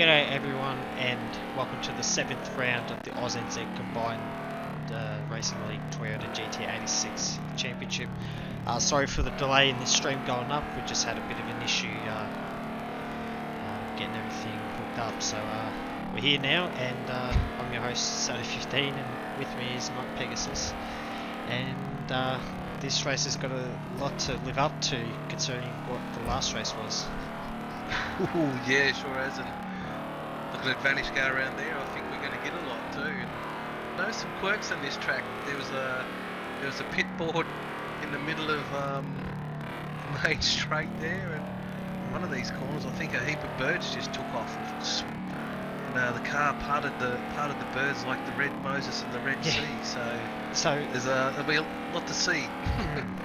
G'day everyone, and welcome to the 7th round of the ANZCRL Combined Racing League Toyota GT86 Championship. Sorry for the delay in the stream going up, we just had a bit of an issue getting everything hooked up. So we're here now, and I'm your host, Sonny15, and with me is Not Pegasus. And this race has got a lot to live up to, considering what the last race was. Ooh, yeah, sure has. And looking at Vanish go around there, I think we're going to get a lot too. And I know some quirks on this track. There was a pit board in the middle of Main Straight there, and one of these corners, I think a heap of birds just took off. And the car parted the birds like the Red Moses and the Red Sea. So there'll be a lot to see.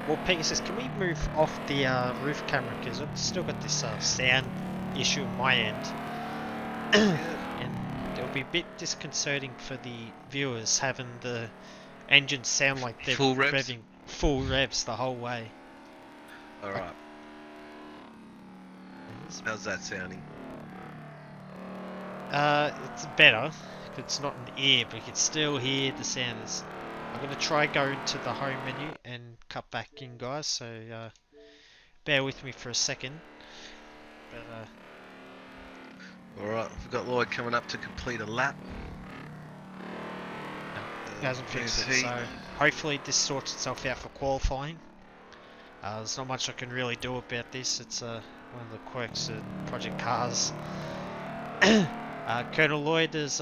Well, Pegasus, can we move off the roof camera, because I've still got this sound issue on my end. And it'll be a bit disconcerting for the viewers having the engine sound like they're revving full revs the whole way. Alright. How's that sounding? It's better. It's not in the ear, but you can still hear the sounds. I'm going to try going to the home menu and cut back in, guys, so bear with me for a second. But Alright, we've got Lloyd coming up to complete a lap. He hasn't fixed it, so hopefully this sorts itself out for qualifying. There's not much I can really do about this. It's one of the quirks of Project Cars. Colonel Lloyd has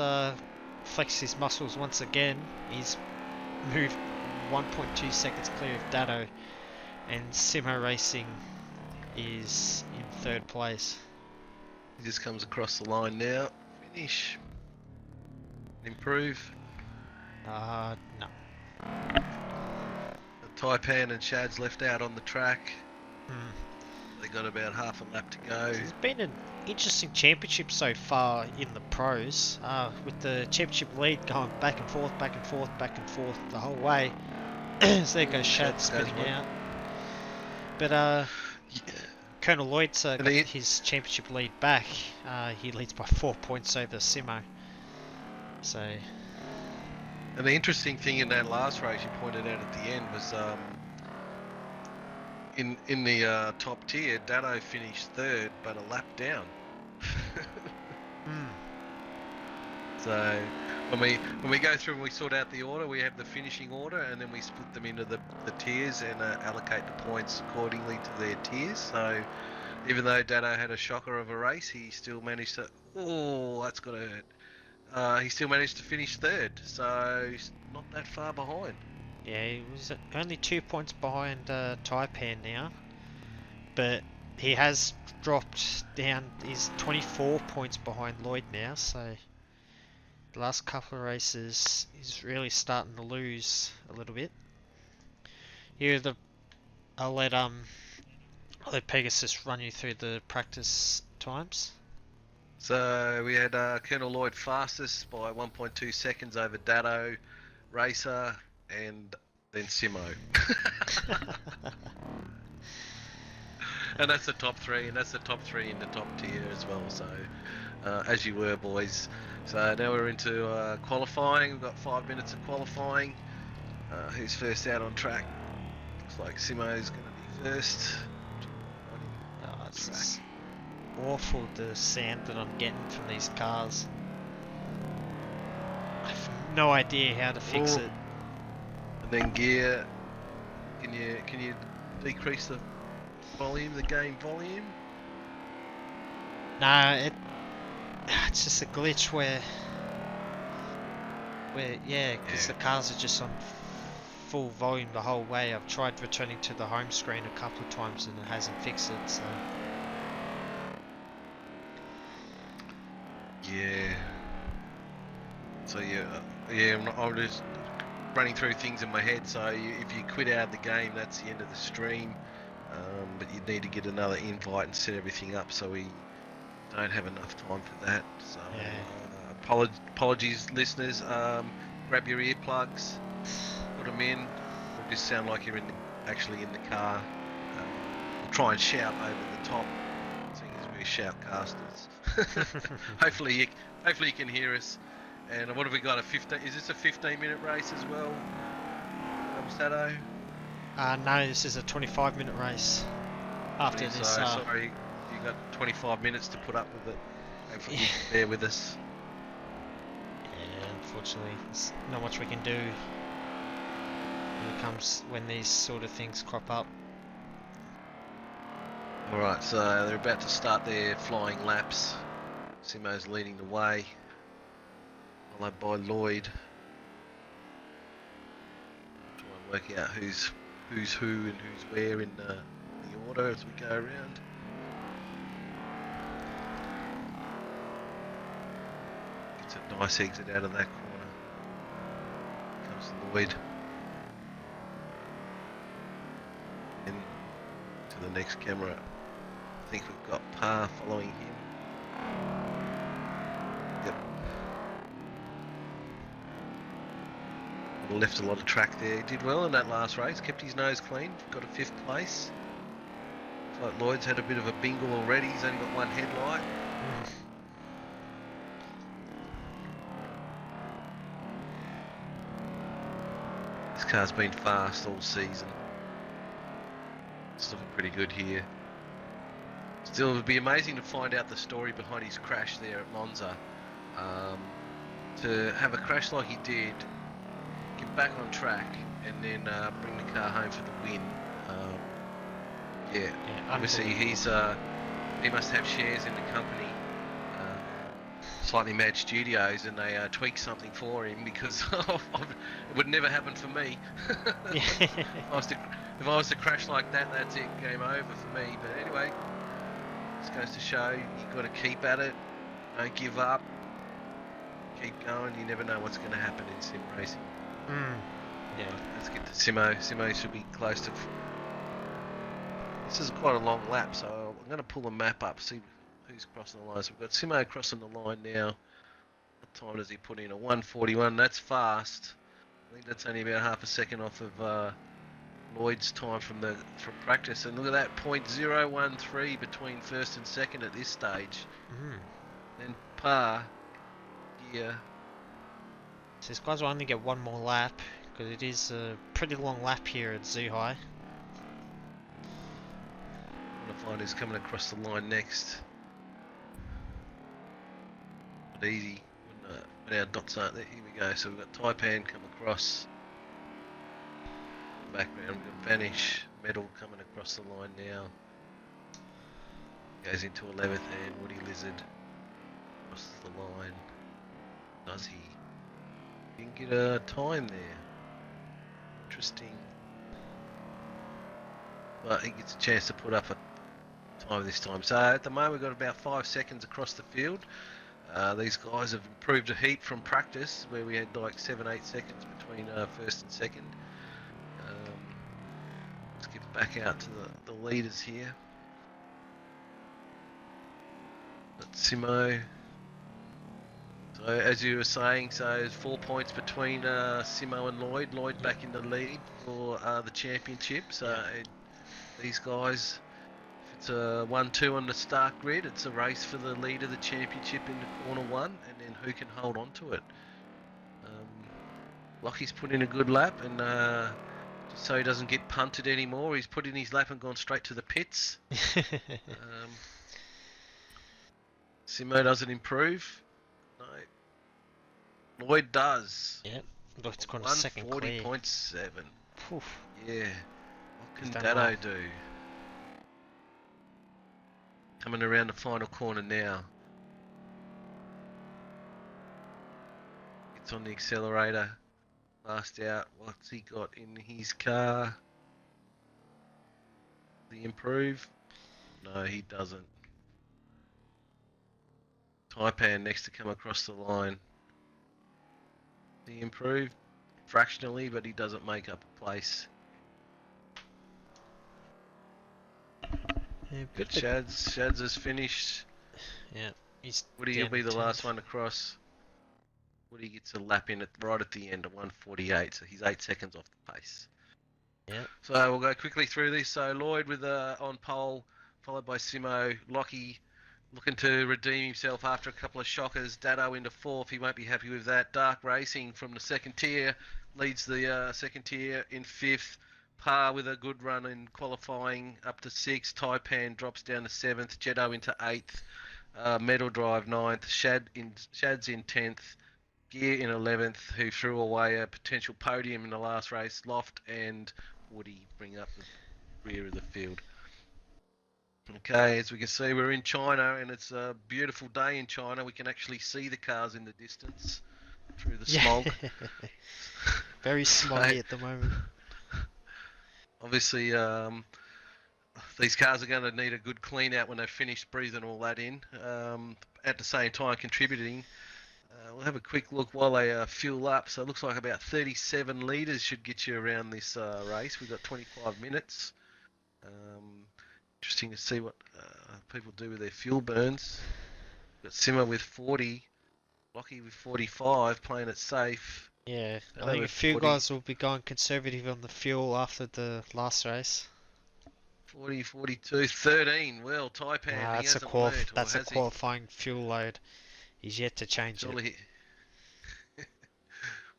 flexed his muscles once again. He's moved 1.2 seconds clear of Dado, and Simo Racing is in third place. He just comes across the line now. Finish. Improve. No. Taipan and Shad's left out on the track. They got about half a lap to go. It's been an interesting championship so far in the pros, with the championship lead going back and forth the whole way. So there goes Shad spinning out. But yeah. Colonel Lloyd's got his championship lead back. He leads by 4 points over Simo. So. And the interesting thing in that last race you pointed out at the end was in the top tier, Dado finished third, but a lap down. So when we go through and we sort out the order, we have the finishing order, and then we split them into the tiers and allocate the points accordingly to their tiers. So even though Dado had a shocker of a race, he still managed to. Oh, that's gotta hurt. He still managed to finish third, so he's not that far behind. Yeah, he was only 2 points behind Taipan now, but he has dropped down. He's 24 points behind Lloyd now, so the last couple of races he's really starting to lose a little bit. Here, I'll let Pegasus run you through the practice times. So we had Colonel Lloyd fastest by 1.2 seconds over Dado, Racer, and then Simo. And that's the top three, and that's the top three in the top tier as well. So as you were, boys. So now we're into qualifying. We've got 5 minutes of qualifying. Who's first out on track? Looks like Simo's going to be first. Oh, it's awful, the sound that I'm getting from these cars. I have no idea how to fix it. And then gear. Can you decrease the volume, the game volume? No, it's just a glitch where because the cars are just on full volume the whole way. I've tried returning to the home screen a couple of times and it hasn't fixed it, so. Yeah. So I'm just running through things in my head. So if you quit out of the game, that's the end of the stream. But you need to get another invite and set everything up. So we don't have enough time for that. So apologies, listeners. Grab your earplugs, put them in. It'll just sound like you're actually in the car. We'll try and shout over the top, seeing as we're shoutcasters. hopefully you can hear us. And what have we got? Is this a 15-minute race as well, Sado? No, this is a 25-minute race. After this, sorry, you got 25 minutes to put up with it. Hopefully you can bear with us. Yeah, unfortunately, there's not much we can do when these sort of things crop up. Alright, so they're about to start their flying laps. Simo's leading the way, followed by Lloyd. Try and work out who's who and who's where in the order as we go around. Gets a nice exit out of that corner. Comes Lloyd. And to the next camera. I think we've got Parr following him. Yep. Left a lot of track there. He did well in that last race. Kept his nose clean. Got a 5th place. Looks like Lloyd's had a bit of a bingle already. He's only got one headlight. This car's been fast all season. It's looking pretty good here. Still, it would be amazing to find out the story behind his crash there at Monza. To have a crash like he did, get back on track, and then bring the car home for the win. Yeah, obviously he must have shares in the company, Slightly Mad Studios, and they tweaked something for him because it would never happen for me. If I was to crash like that, that's it, game over for me. But anyway, this goes to show you've got to keep at it, don't give up, keep going. You never know what's going to happen in sim racing. Yeah. Let's get to Simo. Simo should be close to. This is quite a long lap, so I'm going to pull the map up, see who's crossing the line. So we've got Simo crossing the line now. What time does he put in? A 1:41. That's fast. I think that's only about half a second off of Lloyd's time from practice. And look at that, 0.013 between first and second at this stage. Then Parr here. So these guys will only get one more lap because it is a pretty long lap here at Zhuhai. I'm going to find who's coming across the line next. Not easy when our dots aren't there. Here we go. So we've got Taipan come across. Background, we've got Vanish, Metal coming across the line now. Goes into 11th and Woody Lizard crosses the line. Does he? Didn't get a time there. Interesting. But he gets a chance to put up a time this time. So at the moment we've got about 5 seconds across the field. These guys have improved a heap from practice where we had like 7-8 seconds between first and second. Let's get back out to the leaders here. That's Simo. So as you were saying, so 4 points between Simo and Lloyd. Lloyd back in the lead for the championship. So these guys, if it's a 1-2 on the start grid, it's a race for the lead of the championship into corner 1, and then who can hold on to it. Lockie's put in a good lap, and just so he doesn't get punted anymore, he's put in his lap and gone straight to the pits. Simo doesn't improve. No. Lloyd does. Yep. Lloyd's got a second clear. 140.7. Yeah. What can Dado do? Coming around the final corner now. Gets on the accelerator. Last out. What's he got in his car? Does he improve? No, he doesn't. Taipan next to come across the line. He improved fractionally, but he doesn't make up a place. Yeah, Good Shads. Shads has finished. Yeah, Woody will be the last one to cross. Woody gets a lap in right at the end of 1:48, so he's 8 seconds off the pace. Yeah. So we'll go quickly through this. So Lloyd with on pole, followed by Simo, Lockie looking to redeem himself after a couple of shockers. Dado into fourth. He won't be happy with that. Dark Racing from the second tier leads the second tier in fifth. Par with a good run in qualifying up to sixth. Taipan drops down to seventh. Jeddo into eighth. Metal Drive ninth. Shad's in 10th. Gear in 11th, who threw away a potential podium in the last race. Loft and Woody bring up the rear of the field. Okay, as we can see, we're in China, and it's a beautiful day in China. We can actually see the cars in the distance through the smog. Very smoggy at the moment. Obviously, these cars are going to need a good clean out when they've finished breathing all that in. At the same time, contributing. We'll have a quick look while they fuel up. So it looks like about 37 litres should get you around this race. We've got 25 minutes. Interesting to see what people do with their fuel burns. We've got Simmer with 40, Lockie with 45, playing it safe. Yeah, I think a few guys will be going conservative on the fuel after the last race. 40, 42, 13. Well, Taipan, he hasn't learned. That's a qualifying fuel load. He's yet to change it.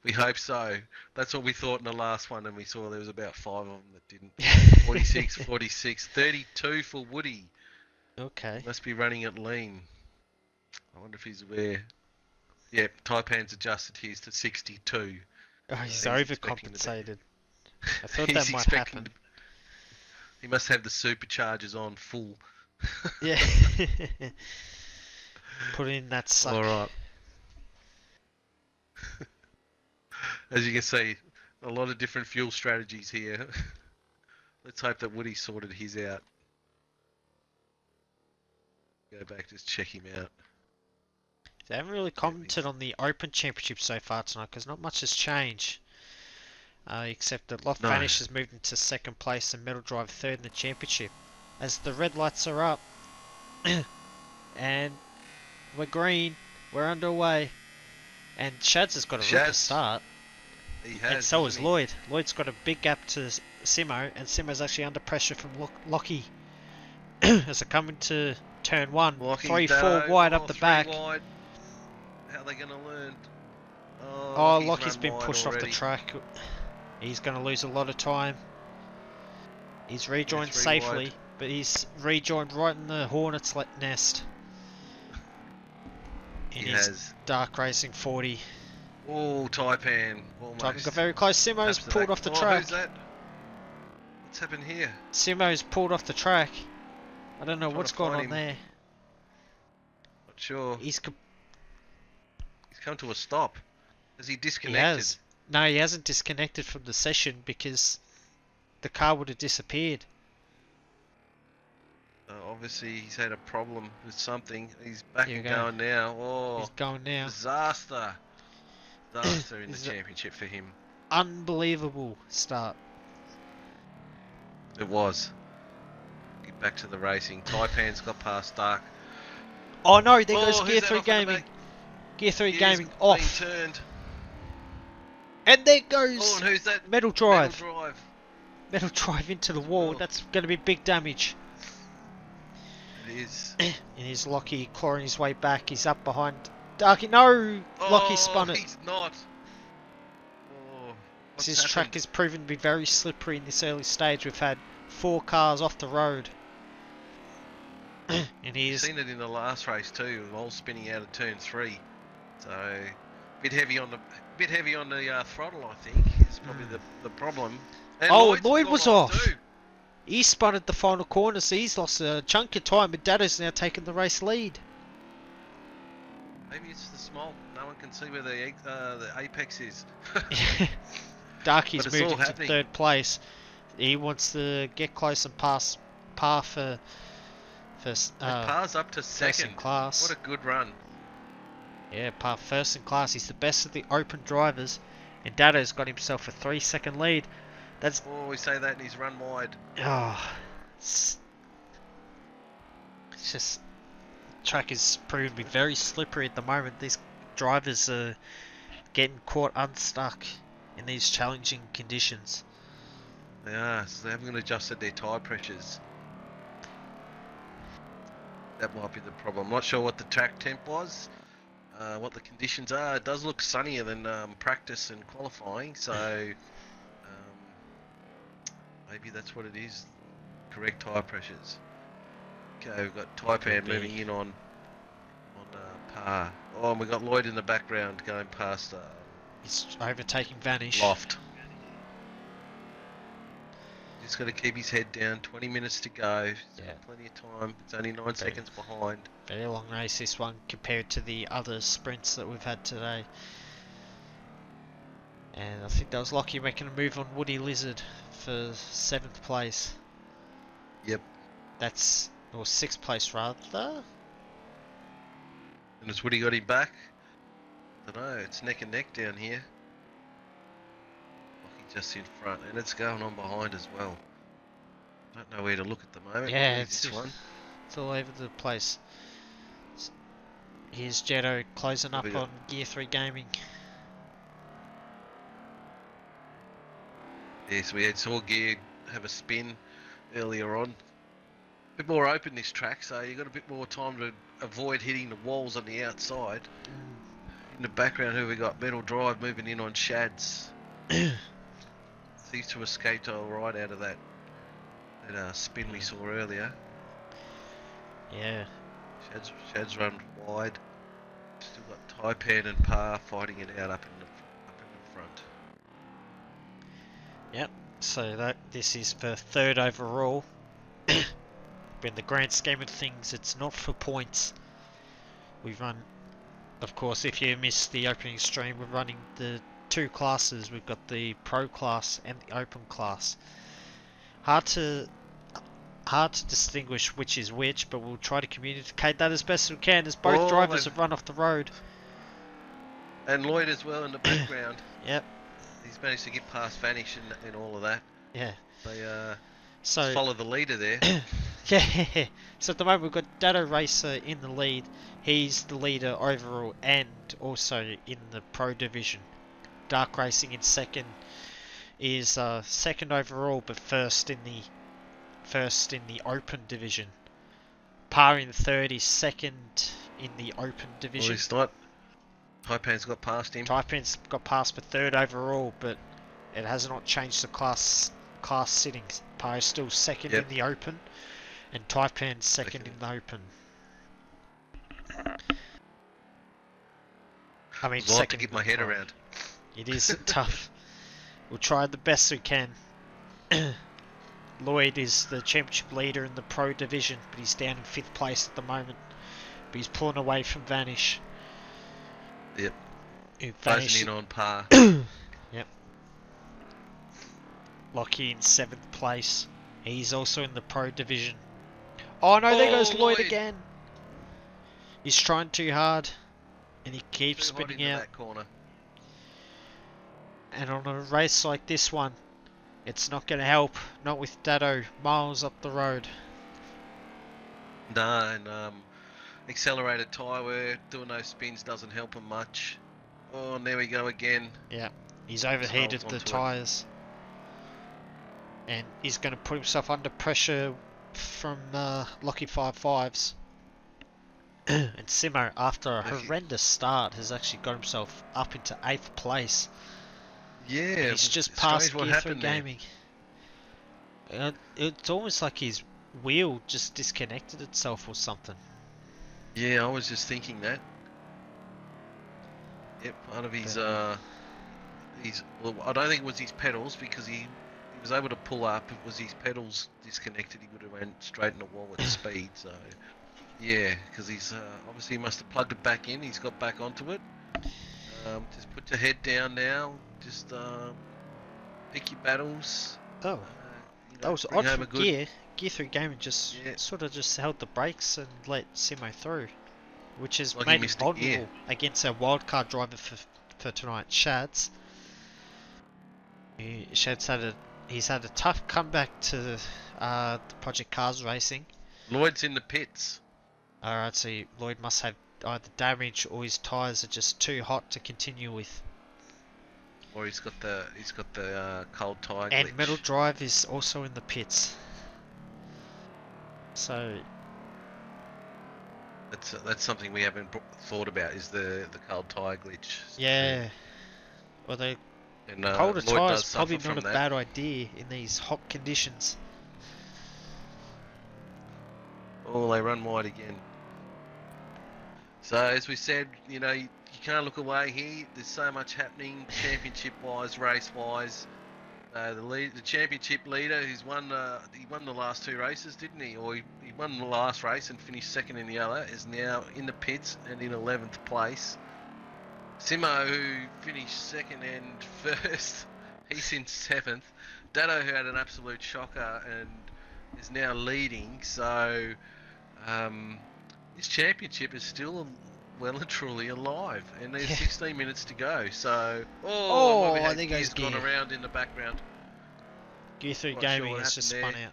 We hope so. That's what we thought in the last one, and we saw there was about 5 of them that didn't. 46, 46, 32 for Woody. Okay. He must be running it lean. I wonder if he's aware. Yep, Taipan's adjusted his to 62. Oh, he's overcompensated. I thought that might happen. He must have the superchargers on full. Yeah. Put in that suck. Alright. As you can see, a lot of different fuel strategies here. Let's hope that Woody sorted his out. Go back, just check him out. They haven't really commented on the Open Championship so far tonight because not much has changed. Except that Loft Vanish has moved into second place and Metal Drive third in the championship. As the red lights are up and we're green, we're underway. And Shads has got a ripper start. He has, and so has Lloyd. Lloyd's got a big gap to Simo, and Simo's actually under pressure from Lockie as they come into turn one. Lockie, 3-4 wide up the back. Wide. How are they going to learn? Oh, Lockie's been pushed off the track. He's going to lose a lot of time. He's rejoined safely, but he's rejoined right in the hornet's nest. In his Dark Racing 40. Oh, Taipan. Almost. Taipan got very close. Simo's pulled off the track. Who's that? What's happened here? Simo's pulled off the track. I don't know what's going on there. Not sure. He's come to a stop. Has he disconnected? He has. No, he hasn't disconnected from the session because the car would have disappeared. Obviously, he's had a problem with something. He's back and going now. Oh, he's going now. Disaster. Disaster in the championship for him. Unbelievable start. It was. Get back to the racing. Taipan's got past Dark. Oh no, there goes Gear 3 Gaming. Gear 3 Gaming off. Turned. And there goes oh, and who's that? Metal Drive. Metal Drive. Metal Drive into the wall. Oh. That's going to be big damage. It is. And here's Lockie clawing his way back. He's up behind Darky. No! Lockie spun it. He's not. Oh, this track has proven to be very slippery in this early stage. We've had 4 cars off the road. And he's seen it in the last race too, all spinning out of turn 3. So bit heavy on the throttle, I think, is probably the problem. And Lloyd was off. He spun at the final corner, so he's lost a chunk of time, but Dado's now taking the race lead. Maybe it's the smog. No one can see where the apex is. Darky's moved into third place. He wants to get close and pass Par for Par's up to second. In class. What a good run. Yeah, Par first in class. He's the best of the open drivers, and Dado's got himself a 3-second lead. That's. Oh, we say that, and he's run wide. Oh, it's just track is proving to be very slippery at the moment. These drivers are getting caught unstuck in these challenging conditions. They are, so they haven't adjusted their tyre pressures. that might be the problem. I'm not sure what the track temp was, what the conditions are. It does look sunnier than practice and qualifying, so maybe that's what it is. Correct tyre pressures. Okay, we've got Taipan moving in on par. Oh, and we've got Lloyd in the background going past. He's overtaking Vanish. Loft. Just got to keep his head down. 20 minutes to go. He's got plenty of time. It's only 9 seconds behind. Very long race this one compared to the other sprints that we've had today. And I think that was Lockie making a move on Woody Lizard for 7th place. Yep. That's, or 6th place rather. And has Woody got him back? I don't know. It's neck and neck down here. Just in front, and it's going on behind as well. Don't know where to look at the moment. Yeah, it's all over the place. Here's Jetto closing up on Gear 3 Gaming. Yes, we saw Gear have a spin earlier on. A bit more open this track, so you've got a bit more time to avoid hitting the walls on the outside. In the background, who we got? Metal Drive moving in on Shads. Seems to have escaped all right out of that spin we saw earlier. Yeah. Shad's run wide. Still got Taipan and Par fighting it out up in the front. Yep. So this is for 3rd overall. But in the grand scheme of things, it's not for points. We've run, of course, if you missed the opening stream, we're running the 2 classes. We've got the Pro class and the Open class. Hard to distinguish which is which, but we'll try to communicate that as best we can, as both drivers have run off the road. And Lloyd as well in the background. Yep. He's managed to get past Vanish and all of that. Yeah. They so follow the leader there. Yeah. So at the moment we've got Datto Racer in the lead. He's the leader overall and also in the Pro division. Dark Racing in second is 2nd overall, but first in the Open division. Par in 3rd is 2nd in the Open division. Well, he's not. Taipan's got past him. Taipan's got past for 3rd overall, but it has not changed the class sittings. Par is still 2nd in the Open, and Taipan's 2nd in the Open. I mean, I'd like to get my head around. It is tough. We'll try the best we can. Lloyd is the championship leader in the Pro division, but he's down in 5th place at the moment. But he's pulling away from Vanish. Yep. Vanish in on Par. Yep. Lockie in 7th place. He's also in the Pro division. Oh no, there goes Lloyd again. He's trying too hard, and he keeps spinning out. That corner. And on a race like this one, it's not going to help. Not with Datto miles up the road. No, and accelerated tyre wear, doing those spins doesn't help him much. Oh, and there we go again. Yeah, he's overheated the tyres. And he's going to put himself under pressure from Lockie 5.5s. And Simo, after a horrendous start, has actually got himself up into 8th place. Yeah, and he's just past Gear 3 Gaming. It's almost like his wheel just disconnected itself or something. Yeah, I was just thinking that. Yep, part of his well, I don't think it was his pedals, because he was able to pull up. If it was his pedals disconnected, he would have went straight in the wall at speed. So yeah, because he's obviously he must have plugged it back in. He's got back onto it. Just put your head down now. Just pick your battles. Oh, that was odd for Gear 3 Gaming. Just sort of just held the brakes and let Simo through, which is made him vulnerable against our wildcard driver for tonight, Shads. Shads he's had a tough comeback to the Project Cars Racing. Lloyd's in the pits. Alright, so Lloyd must have either damage or his tyres are just too hot to continue with. Or he's got the cold tyre glitch. And Metal Drive is also in the pits. So That's something we haven't thought about, is the cold tyre glitch. Yeah. Well, the And colder Lloyd tyres does probably suffer not from a that. bad idea in these hot conditions. Oh, they run wide again. So as we said, you know, you can't look away here. There's so much happening, championship-wise, race-wise. The championship leader, he won the last two races, didn't he? Or he won the last race and finished second in the other, is now in the pits and in 11th place. Simo, who finished second and first, he's in 7th. Dado, who had an absolute shocker and is now leading. So this championship is still well and truly alive, and there's 16 minutes to go. So, Oh, we I had think gears it gone goes gear. around in the background. Gear 3 Not sure Gaming what has just spun happened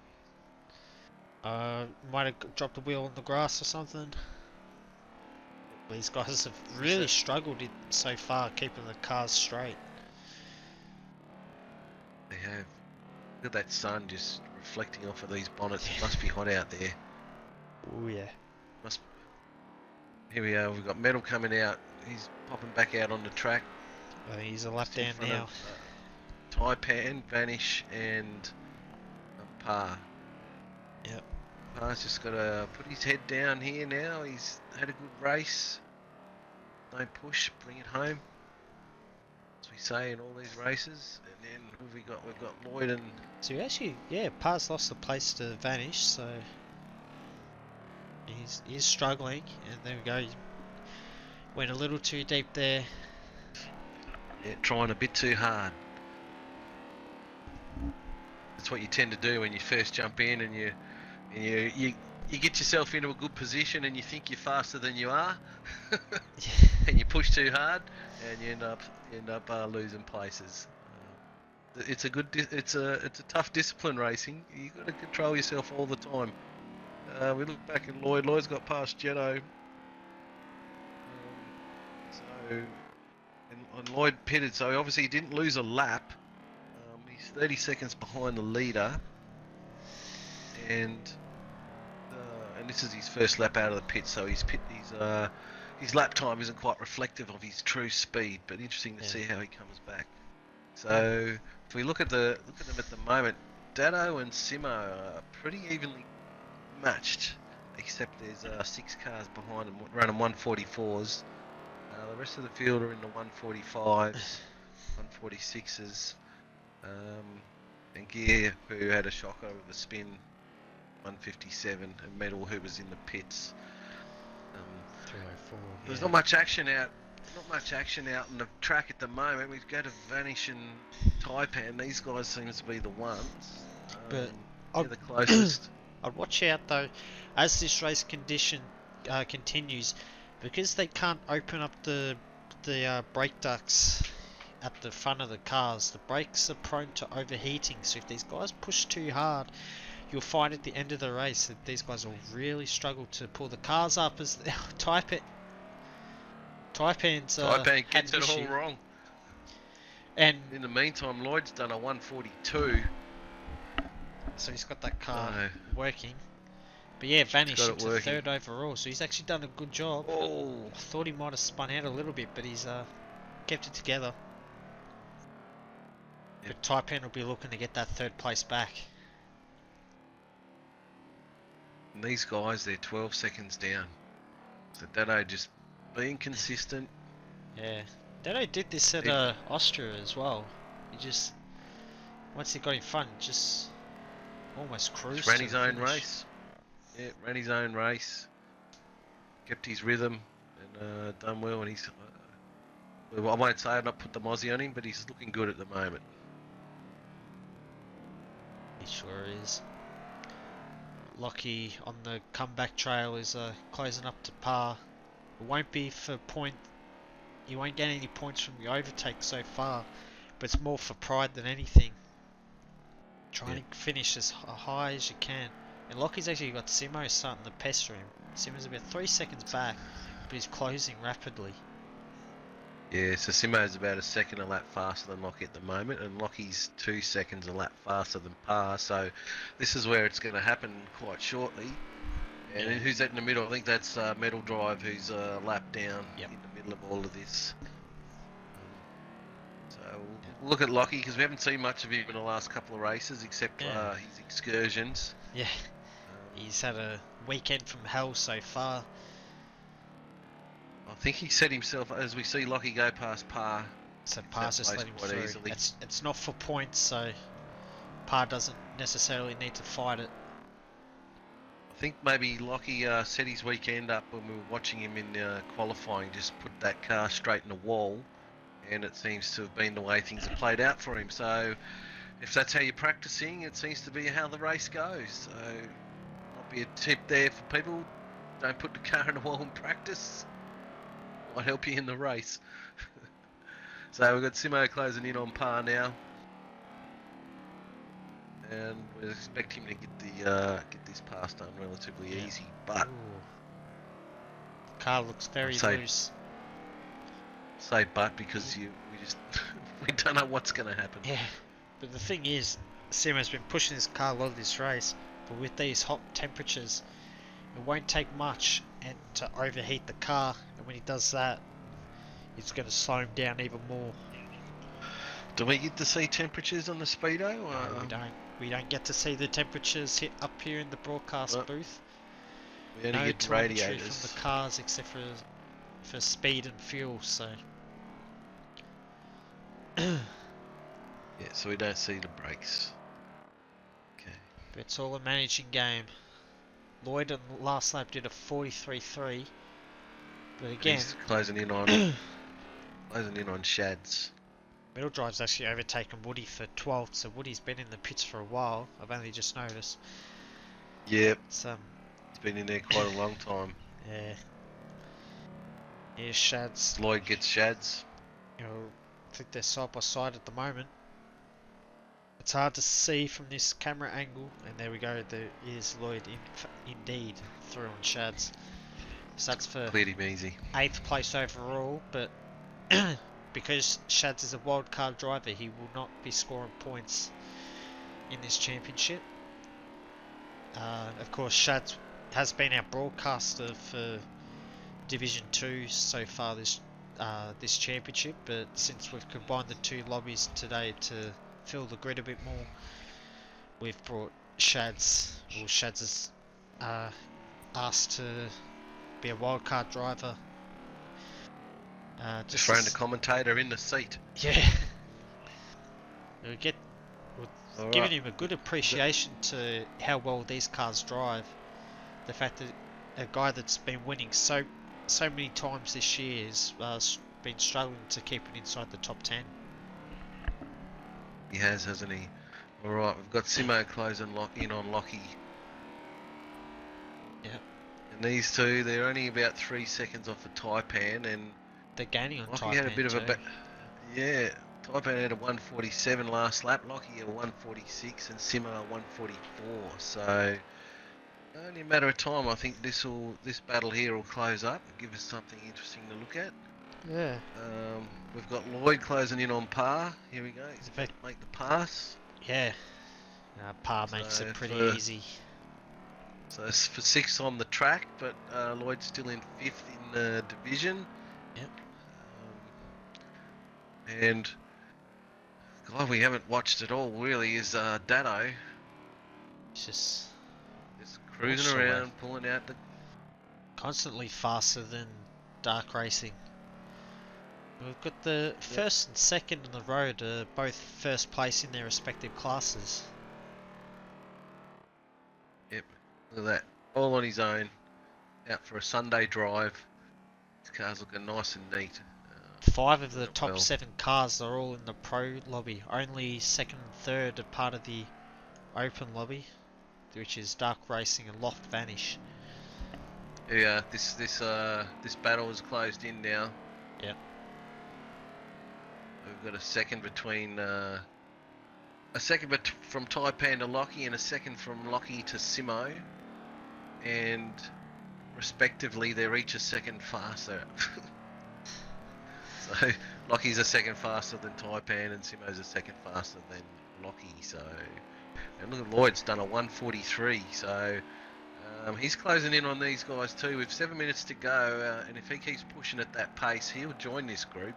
out. Might have dropped the wheel on the grass or something. These guys have really struggled so far keeping the cars straight. They have. Look at that sun just reflecting off of these bonnets. It must be hot out there. Oh yeah. Here we are. We've got Metal coming out. He's popping back out on the track. I think he's a lap down now. Taipan, Vanish, and Par. Yep. Par's just got to put his head down here now. He's had a good race. No push, bring it home, as we say in all these races. And then who have we got? We've got Lloyd and... So actually, yeah, Par's lost the place to Vanish, so he's struggling. And there we go. He went a little too deep there. Yeah, trying a bit too hard. That's what you tend to do when you first jump in, and you get yourself into a good position, and you think you're faster than you are, and you push too hard, and you end up losing places. It's a tough discipline, racing. You've got to control yourself all the time. We look back at Lloyd. Lloyd's got past Jetto. And Lloyd pitted, so obviously he didn't lose a lap. He's 30 seconds behind the leader, and this is his first lap out of the pit, so his lap time isn't quite reflective of his true speed. But interesting to see how he comes back. So if we look at them at the moment, Dado and Simo are pretty evenly matched, except there's 6 cars behind them running 144s. The rest of the field are in the 145s, 146s, and Gear, who had a shocker with a spin, 157, and Metal, who was in the pits. 304. There's not much action out. Not much action out on the track at the moment. We go to Vanish and Taipan. These guys seem to be the ones. But they're the closest. I'd watch out though, as this race continues, because they can't open up the brake ducts at the front of the cars. The brakes are prone to overheating. So if these guys push too hard, you'll find at the end of the race that these guys will really struggle to pull the cars up as they type it. Taipan gets it all wrong. And in the meantime, Lloyd's done a 142. So he's got that car working. But yeah, Vanish into 3rd overall. So he's actually done a good job. Oh. I thought he might have spun out a little bit, but he's kept it together. Yep. But Taipan will be looking to get that 3rd place back. And these guys, they're 12 seconds down. So Dado just being consistent. Yeah. Dado did this at Austria as well. He just, once he got in front, just almost cruised. Ran his own race. Yeah, ran his own race. Kept his rhythm and done well. And he's, I won't say I've not put the Mozzie on him, but he's looking good at the moment. He sure is. Lockie on the comeback trail is closing up to par. It won't be for point. You won't get any points from the overtake so far, but it's more for pride than anything. Trying to finish as high as you can. And Lockie's actually got Simo starting to pester him. Simo's about 3 seconds back, but he's closing rapidly. Yeah, so Simo's about a second a lap faster than Lockie at the moment, and Lockie's 2 seconds a lap faster than Par. So this is where it's going to happen quite shortly. And Yeah. who's that in the middle? I think that's Metal Drive, who's a lap down Yep. in the middle of all of this. So we'll look at Lockie because we haven't seen much of him in the last couple of races except his excursions. Yeah. He's had a weekend from hell so far. I think he set himself, as we see Lockie go past Par. So Par's just let him quite through. easily. It's not for points, so Par doesn't necessarily need to fight it. I think maybe Lockie set his weekend up when we were watching him in qualifying, just put that car straight in the wall, and it seems to have been the way things have played out for him. So if that's how you're practicing, it seems to be how the race goes. So might be a tip there for people: don't put the car in the wall in practice. Might help you in the race. So we've got Simo closing in on Par now, and we expect him to get this pass done relatively easy. But car looks very loose. Say but because we don't know what's going to happen. Yeah, but the thing is, Simo's been pushing his car a lot of this race, but with these hot temperatures, it won't take much and to overheat the car, and when he does that, it's going to slow him down even more. Do we get to see temperatures on the Speedo? No, we don't. We don't get to see the temperatures hit up here in the broadcast booth. We only get radiators from the cars except for speed and fuel. So yeah, so we don't see the brakes. Okay. But it's all a managing game. Lloyd on the last lap did a 43.3, but again, he's closing in on Shads. Middle Drive's actually overtaken Woody for 12th, so Woody's been in the pits for a while. I've only just noticed. Yep. It's, he's been in there quite a long time. Yeah. Here's Shads. Lloyd gets Shads. I think they're side by side at the moment. It's hard to see from this camera angle, and there we go. There is Lloyd indeed through on Shads. So that's for cleared him easy. 8th place overall, but because Shads is a wild card driver, he will not be scoring points in this championship. Of course, Shads has been our broadcaster for Division 2 so far this championship, but since we've combined the two lobbies today to fill the grid a bit more, we've brought Shads. Well, Shads is asked to be a wildcard driver. Just throwing the commentator in the seat. Yeah. We're giving him a good appreciation to how well these cars drive. The fact that a guy that's been winning so many times this year has been struggling to keep it inside the top 10. He has, hasn't he? Alright, we've got Simo closing in on Lockie. Yeah. And these two, they're only about 3 seconds off a Taipan, and they're gaining on Lockie had a bit of a Taipan had a 147 last lap, Lockie a 146, and Simo a 144. So only a matter of time. I think this battle here will close up and give us something interesting to look at. Yeah. We've got Lloyd closing in on Par. Here we go. He's about to make the pass. Yeah. Par makes it pretty easy. So it's for 6th on the track, but Lloyd's still in 5th in the division. Yep. And God, we haven't watched it all really. Is Dado? It's just cruising around, pulling out the. Constantly faster than Dark Racing. We've got the first and second on the road, both first place in their respective classes. Yep, look at that. All on his own. Out for a Sunday drive. His car's looking nice and neat. 5 of the top 7 cars are all in the pro lobby. Only second and third are part of the open lobby, which is Dark Racing and Loft Vanish. Yeah, this battle is closed in now. Yep. We've got a second between from Taipan to Lockie, and a second from Lockie to Simo, and respectively they're each a second faster. So Lockie's a second faster than Taipan, and Simo's a second faster than Lockie. So, and look at Lloyd's done a 143. So He's closing in on these guys too with 7 minutes to go, and if he keeps pushing at that pace, he'll join this group.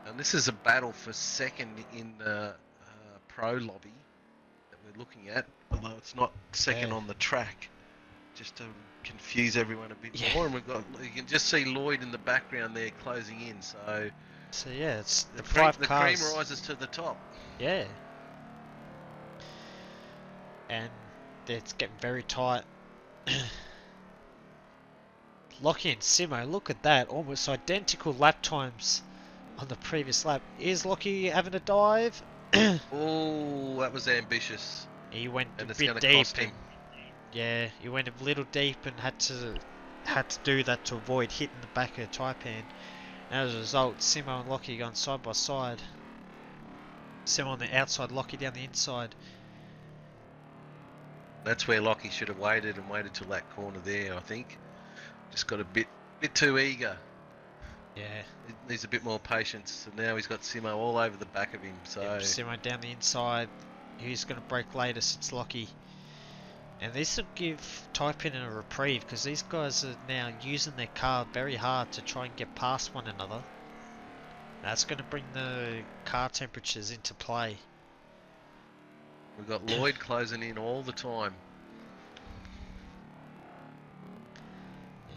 And this is a battle for second in the pro lobby that we're looking at, although it's not second on the track, just to confuse everyone a bit more. And you can just see Lloyd in the background there closing in. So yeah, it's the cream cars. rises to the top. Yeah. And it's getting very tight. Lockie and Simo, look at that, almost identical lap times on the previous lap. Is Lockie having a dive? Oh, that was ambitious. He went and a it's bit going to deep. cost him. Yeah, he went a little deep and had to do that to avoid hitting the back of the Taipan. And as a result, Simo and Lockie going side by side. Simo on the outside, Lockie down the inside. That's where Lockie should have waited till that corner there, I think. Just got a bit too eager. Yeah. He needs a bit more patience. So now he's got Simo all over the back of him. So Simo down the inside. Who's going to break later? It's Lockie. And this will give Taipan a reprieve because these guys are now using their car very hard to try and get past one another. That's going to bring the car temperatures into play. We've got Lloyd closing in all the time.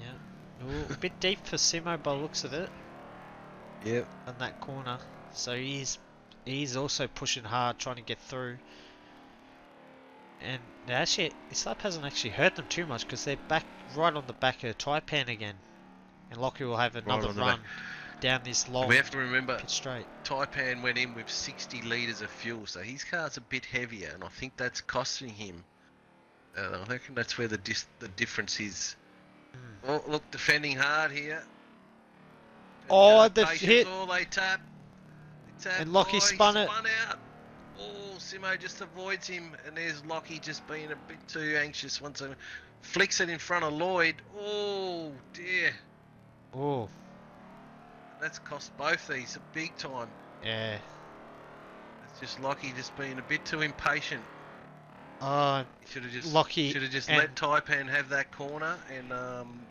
Yeah. Ooh, a bit deep for Simo by the looks of it. Yep. On that corner. So he's also pushing hard trying to get through. And actually, this lap hasn't actually hurt them too much because they're back right on the back of Taipan again. And Lockie will have another run down this long we have to remember pit straight. Taipan went in with 60 litres of fuel, so his car's a bit heavier, and I think that's costing him. I reckon that's where the difference is. Oh, look, defending hard here. Oh, the hit! Oh, they tap. And Lockie spun it. Out. Oh, Simo just avoids him, and there's Lockie just being a bit too anxious. Once he flicks it in front of Lloyd. Oh dear. Oh. That's cost both these a big time. Yeah. It's just Lockie just being a bit too impatient. Should have just let Taipan have that corner and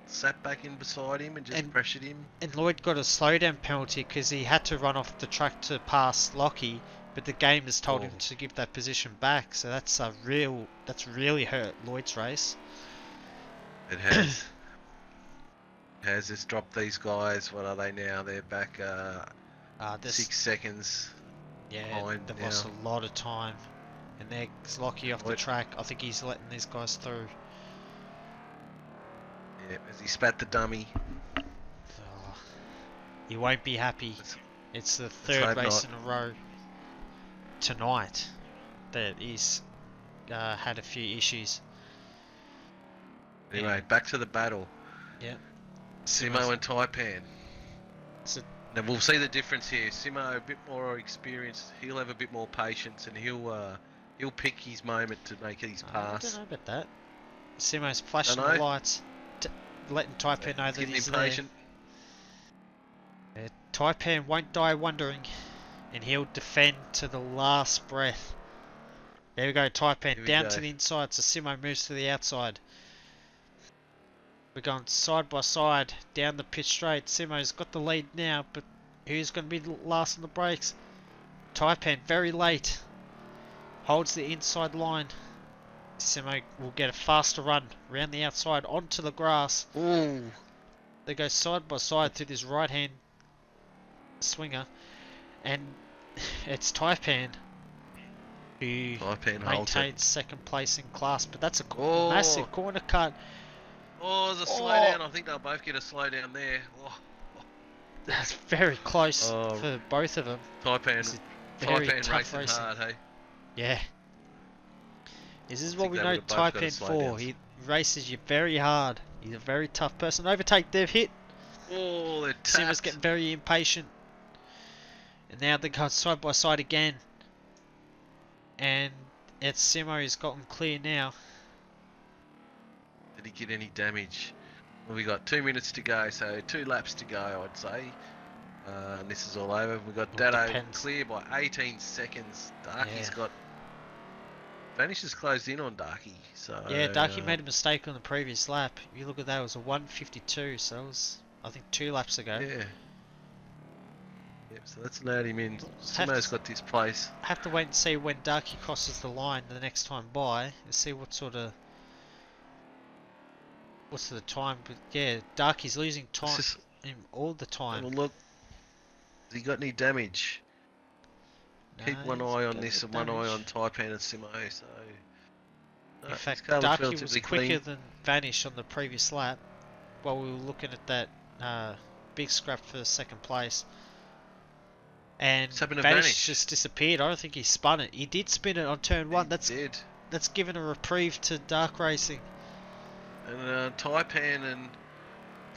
sat back in beside him and just pressured him. And Lloyd got a slowdown penalty because he had to run off the track to pass Lockie, but the game has told him to give that position back. So that's really hurt Lloyd's race. It has. Has this dropped these guys? What are they now? They're back 6 seconds. Yeah, behind they've now. lost a lot of time. And there's Lockie off the track. I think he's letting these guys through. Yeah, as he spat the dummy. Oh, he won't be happy. It's the third race in a row tonight that he's had a few issues. Anyway, back to the battle. Yeah. Simo and Taipan. Now we'll see the difference here. Simo a bit more experienced. He'll have a bit more patience, and he'll pick his moment to make his pass. I don't know about that. Simo's flashing the lights, letting Taipan know that he's impatient. There. Taipan won't die wondering, and he'll defend to the last breath. There we go, Taipan down to the inside, so Simo moves to the outside. We're going side by side down the pit straight. Simo's got the lead now, but who's going to be last on the brakes? Taipan very late. Holds the inside line. Simo will get a faster run around the outside onto the grass. Ooh. They go side by side through this right hand swinger, and it's Taipan who maintains second place in class, but that's a massive corner cut. Oh, there's a slowdown. I think they'll both get a slowdown there. That's very close for both of them. Taipan racing hard, hey? Yeah. This is what we know Taipan for. He races you very hard. He's a very tough person. Overtake, they've hit. Oh, they're tapped. Simo's getting very impatient. And now they're going side by side again. And it's Simo who's gotten clear now. Did he get any damage? Well, we got 2 minutes to go, so 2 laps to go, I'd say. And this is all over. We've got Dado clear by 18 seconds. Darky's got Vanish has closed in on Darky, so... Yeah, Darky made a mistake on the previous lap. If you look at that, it was a 1:52, so it was, I think, 2 laps ago. Yeah. Yep, so that's allowed him in. Have Simo's to- got this place. Have to wait and see when Darky crosses the line the next time by, and see what sort of... What's the time? But yeah, Darky's losing time all the Have a time. look. Has he got any damage? Keep one eye on this and one eye on Taipan and Simo, so... In fact, Darky was quicker than Vanish on the previous lap, while we were looking at that big scrap for second place. And Vanish just disappeared. I don't think he spun it. He did spin it on turn 1. That's given a reprieve to Dark Racing. And Taipan and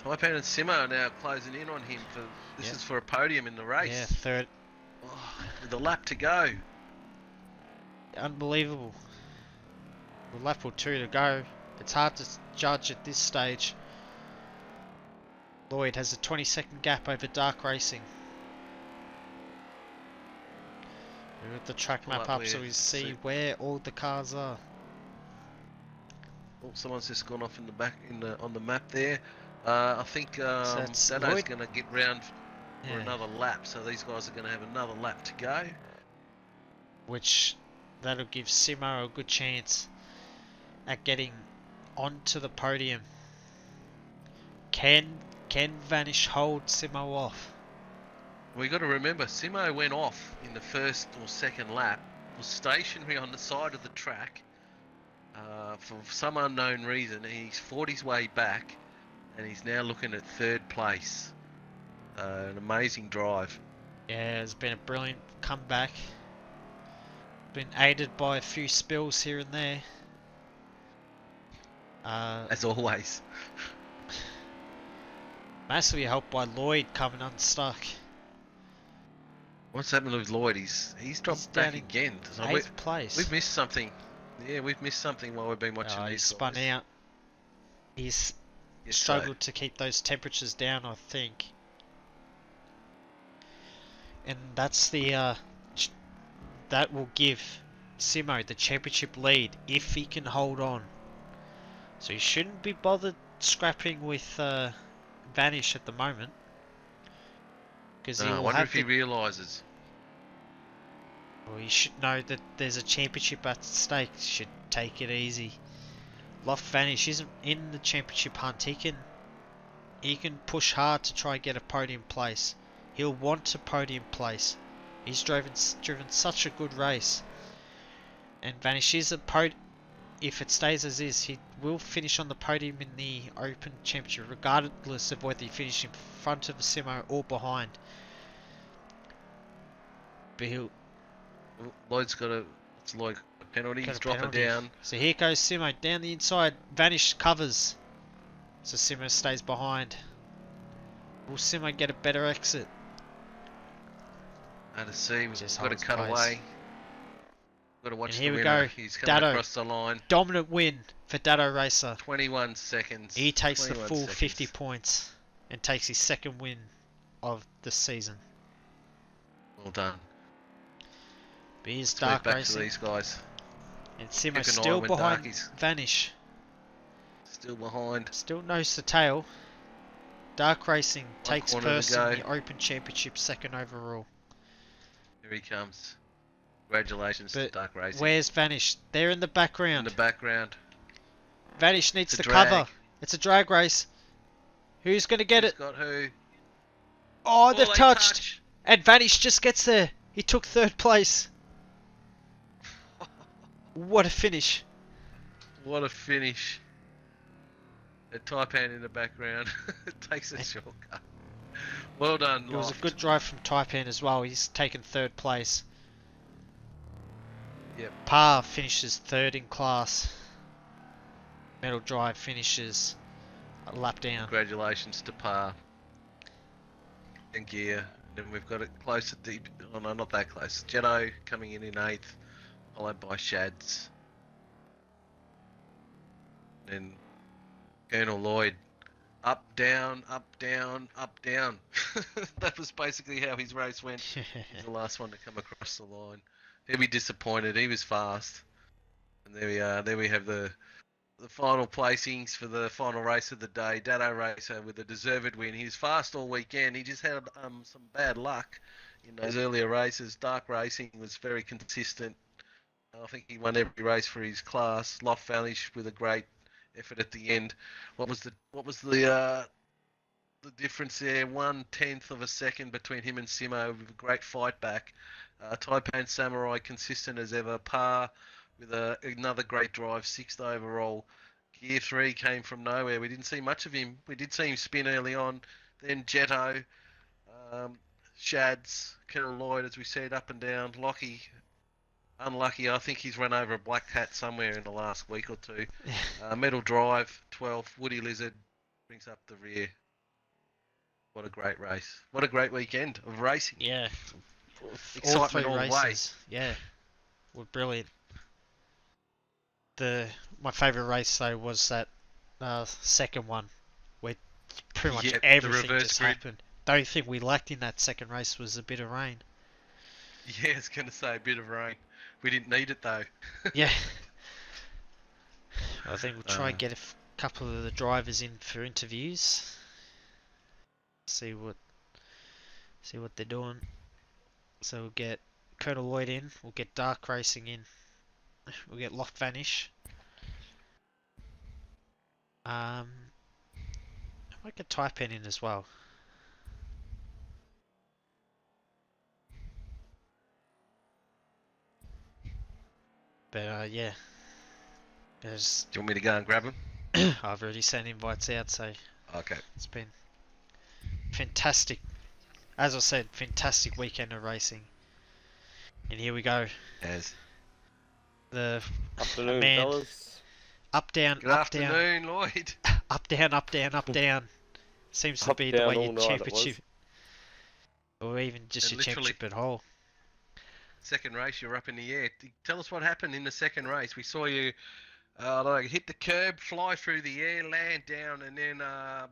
Simo are now closing in on him for this is for a podium in the race. Yeah, third. Oh, with a lap to go. Unbelievable. A lap or 2 to go. It's hard to judge at this stage. Lloyd has a 20-second gap over Dark Racing. We've got the track map up so we see where all the cars are. Oh, someone's just gone off in the back on the map there. I think Dano's going to get round for another lap, so these guys are going to have another lap to go. Which that'll give Simo a good chance at getting onto the podium. Can Vanish hold Simo off? We got to remember, Simo went off in the first or second lap, was stationary on the side of the track for some unknown reason. He's fought his way back, and he's now looking at third place. An amazing drive. Yeah, it's been a brilliant comeback. Been aided by a few spills here and there. As always. Massively helped by Lloyd coming unstuck. What's happened with Lloyd? He's dropped back again. So 8th place. We've missed something. Yeah, we've missed something while we've been watching these. He's spun out. He's struggled to keep those temperatures down, I think. And that's the that will give Simo the championship lead if he can hold on. So he shouldn't be bothered scrapping with Vanish at the moment. Because I wonder if he realises. Well, he should know that there's a championship at stake. He should take it easy. Loft Vanish isn't in the championship hunt. He can push hard to try and get a podium place. He'll want a podium place. He's driven such a good race. And Vanish is a if it stays as is, he will finish on the podium in the Open Championship, regardless of whether he finishes in front of Simo or behind. But Lloyd's got a penalty. He's dropping down. So here goes Simo down the inside. Vanish covers. So Simo stays behind. Will Simo get a better exit? Hard to see. We've got to cut away. Got to watch the winner. Go. He's coming Dado. Across the line. Dominant win for Dado Racer. 21 seconds. He takes the full 50 points and takes his second win of the season. Well done. But here's Dark back Racing. To these guys. And Simo still behind Vanish. Still behind. Still nose to tail. Dark Racing takes first in the Open Championship, second overall. Here he comes. Congratulations to Dark Racing. Where's Vanish? They're in the background. In the background. Vanish needs to cover. It's a drag race. Who's going to get it? Got who? Oh, they've touched. And Vanish just gets there. He took third place. What a finish. What a finish. A Taipan in the background. Takes a shortcut. Well done, It was a good drive from Taipan as well. He's taken third place. Yep. Par finishes third in class. Metal Drive finishes a lap down. Congratulations to Par. And Gear. Then we've got it close at the... Oh no, not that close. Jetto coming in 8th. Followed by Shads. Then Colonel Lloyd. Up, down, up, down, up, down. That was basically how his race went. He's the last one to come across the line. He'll be disappointed. He was fast. And there we are. There we have the final placings for the final race of the day. Dado Racer with a deserved win. He was fast all weekend. He just had some bad luck in those earlier races. Dark Racing was very consistent. I think he won every race for his class. Loft Vanish with a great effort at the end. What was the difference there? 1/10 of a second between him and Simo with a great fight back. Taipan Samurai consistent as ever. Par with another great drive, sixth overall. Gear 3 came from nowhere. We didn't see much of him. We did see him spin early on. Then Jetto, Shads, Kettle Lloyd, as we said, up and down. Lockie, unlucky. I think he's run over a black cat somewhere in the last week or two. Metal Drive, 12th. Woody Lizard brings up the rear. What a great race. What a great weekend of racing. Yeah. Excitement all the way. Yeah, were brilliant. My favourite race though was that second one, where pretty much everything just happened. The only thing we lacked in that second race was a bit of rain. Yeah, I was going to say a bit of rain. We didn't need it though. Yeah. I think we'll try and get a couple of the drivers in for interviews. See what they're doing. So we'll get Colonel Lloyd in. We'll get Dark Racing in. We'll get Loft Vanish. I might get Taipan in as well. But yeah. Do you want me to go and grab him? I've already sent invites out, so okay. It's been fantastic. As I said, fantastic weekend of racing. And here we go. Yes. The afternoon, man, fellas. up down, Good up afternoon, down, Lloyd. up down, up down, up down. Seems to be the way your championship, or even just your championship at whole. Second race, you're up in the air. Tell us what happened in the second race. We saw you, hit the curb, fly through the air, land down, and then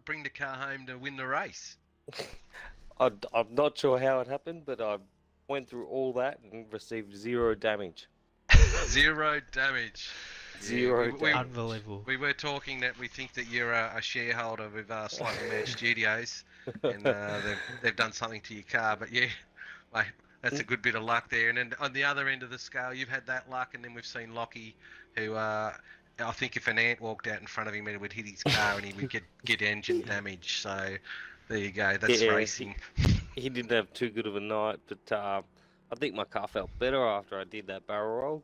bring the car home to win the race. I'm not sure how it happened, but I went through all that and received 0 damage. 0 damage. Zero damage. Unbelievable. We were talking that we think that you're a shareholder with Slightly Mad Studios, and they've done something to your car. But yeah, mate, that's a good bit of luck there. And then on the other end of the scale, you've had that luck, and then we've seen Lockie, who I think if an ant walked out in front of him, it would hit his car and he would get engine damage. So there you go. That's racing. He didn't have too good of a night, but I think my car felt better after I did that barrel roll.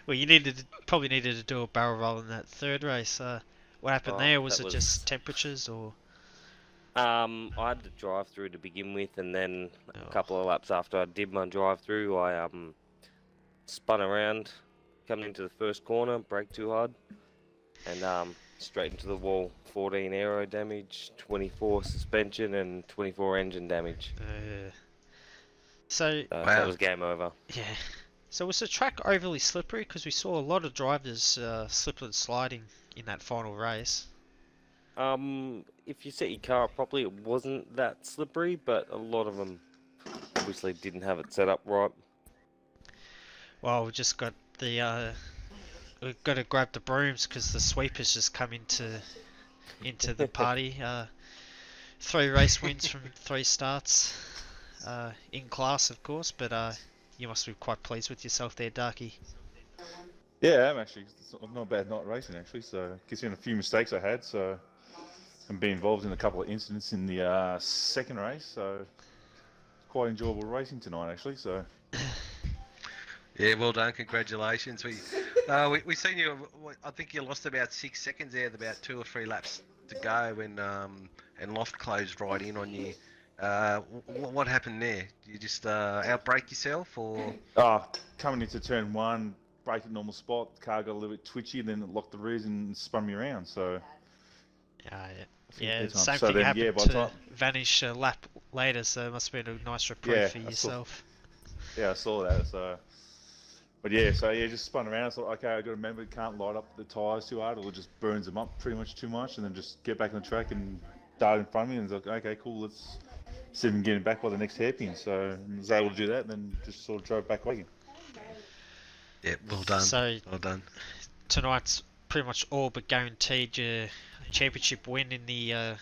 Well, you probably needed to do a barrel roll in that third race. What happened there? Was it just temperatures or? I had to drive through to begin with, and then a couple of laps after I did my drive through, I spun around, coming into the first corner, braked too hard, and straight into the wall. 14 aero damage, 24 suspension, and 24 engine damage. So that was game over. Yeah. So was the track overly slippery? Because we saw a lot of drivers slipping and sliding in that final race. If you set your car up properly, it wasn't that slippery, but a lot of them obviously didn't have it set up right. Well, we've just got we've got to grab the brooms because the sweepers just come into the party. 3 race wins from 3 starts, in class of course, but you must be quite pleased with yourself there, Darky. Yeah, I'm actually. It's not a bad night racing actually. So considering a few mistakes I had, so and been involved in a couple of incidents in the second race, so it's quite enjoyable racing tonight actually. So yeah, well done, congratulations. We seen you. I think you lost about 6 seconds there, about 2 or 3 laps to go when and Loft closed right in on you. What happened there? Did you just outbrake yourself, or? Coming into turn 1, braked at normal spot, the car got a little bit twitchy, and then it locked the rears and spun me around. So. Yeah. Same thing happened to Vanish a lap later, so it must have been a nice reprieve for yourself. I saw that. So. But yeah, just spun around. I thought, okay, I got to remember, can't light up the tyres too hard, or it just burns them up pretty much too much, and then just get back on the track and dart in front of me, and it's like, okay, cool, let's see if we can get him back by the next hairpin. So I was able to do that, and then just sort of drove back away again. Yeah, well done. So Well done. tonight's pretty much all but guaranteed your championship win in the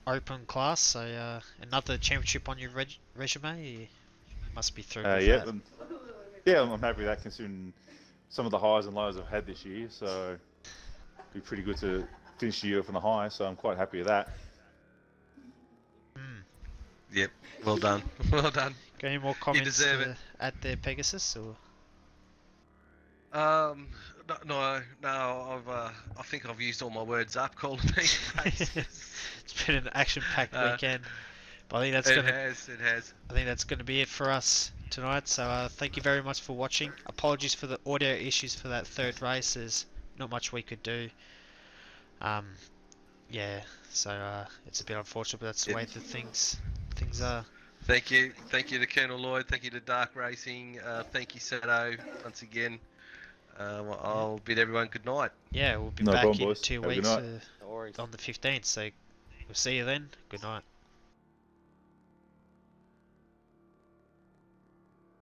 open class. So another championship on your resume. You must be thrilled with Yeah, that. yeah, I'm happy with that considering some of the highs and lows I've had this year. So it'd be pretty good to finish the year off on a high. So I'm quite happy with that. Yep, well done. Well done. Got any more comments deserve to add there, Pegasus? Or No, I think I've used all my words up calling me racist. it's been an action-packed weekend. But I think that's It has. I think that's gonna be it for us tonight. So thank you very much for watching. Apologies for the audio issues for that third race. There's not much we could do. Yeah. So it's a bit unfortunate, but that's the way that things are. Thank you to Colonel Lloyd. Thank you to Dark Racing. Thank you, Sato, once again. I'll bid everyone good night. Yeah, we'll be No back problem, in boys. 2 Have a good weeks night. No worries. on the 15th. So we'll see you then. Good night.